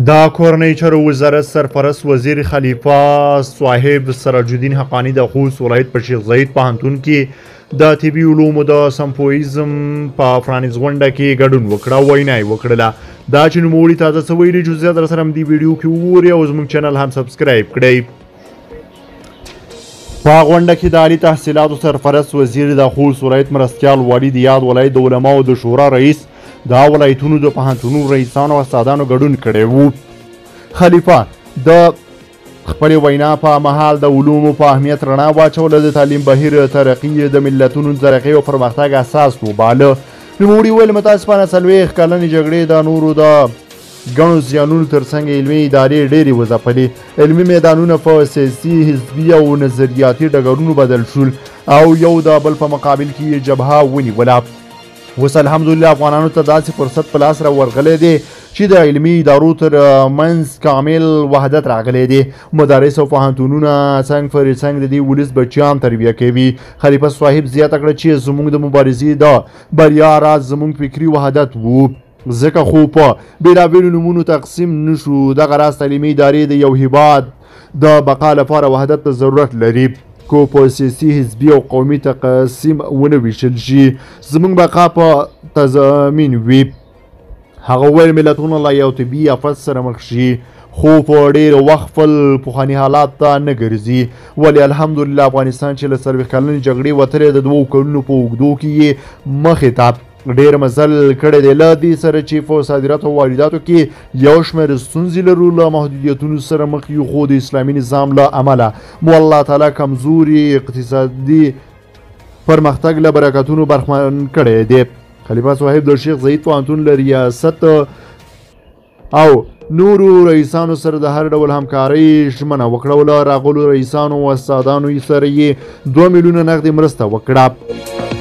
د کورنۍ چارو وزارت سرپرست وزیر خلیفه صاحب سراج الدین حقانی د خوست ولایت په شیخ زاید پوهنتون کې د طبي علومو د سمپوزیم په پرانیز غونډه کې ګډون وکړه وینا یې وکړله دا چې نوموړي تازه څه ویلي جزئیات در سره همدې ویډیو کې وګورئ او زموږ چینل هم سبسکرایب کړئ. په غونډه کې د عالي تحصیلاتو سرپرست وزیر د خوست ولایت مرستیال والي د یاد ولایت د علماو د شورا رئیس د ولایتونو د پوهنتونونو رئیسانو او استادانو ګډون کړی و. خلیفه د خپلې وینا په مهال د علومو په اهمیت رڼا واچوله. د تعلیم بهیر ترقي د ملتونو د ترقۍ او پرمختګ اساس وباله. نوموړي وویل متاسفانه 40 کلنې جګړې د نورو د ګڼو زیانونو ترڅنګ علمي ادارې ډېرې وځپلې. علمي میدانونه په سیاسي حزبي او نظریاتي ډګرونو بدل شول او یو د بل په مقابل کې یې جبهه ونیوله. اوس الحمدلله افغانانو ته داسې فرصت په لاس راورغلی دی چې د علمي ادارو تر منځ کامل وحدت راغلی دی. مدارس او پوهنتونونه څنګ پر څنګ د دې ولس بچیان تربیه کوي. خلیفه صاحب زیاته کړه چې زموږ د مبارزې د بریا راز زموږ فکري وحدت و، ځکه خو په بېلابېلو نومونو تقسیم نشو. دغه راز تعلیمي ادارې د یو هیواد د بقا لپاره وحدت ته ضرورت لري. کو په سیاسي حزبي او قومي تقسیم ونه ویشل شي زموږ بقا په تضمین وي. هغه وویل ملتونه له یو طبي آفت سره مخ شي خو په ډېر وخت خپل پخواني حالات ته نه ګرځي. ولې الحمدلله افغانستان چې له 40 کلنې جګړې وتلی د 2 کلونو په اوږدو کې یې مخې ته ډېر مزل کړی دی. له دې سره چې په صادراتو او وارداتو کې یو شمېر ستونزې لرو له محدودیتونو سره مخ یو، خو د اسلامي نظام له امله مو الله تعالی کمزوري اقتصادي پرمختګ له برکتونو برخمن کړی دی. خلیفه صاحب د شیخ زاید پوهنتون له ریاست او نورو رئیسانو سره د هر ډول همکارۍ ژمنه وکړه. له راغلو رئیسانو او استادانو سره یې 2 میلیونه نغدي مرسته وکړه.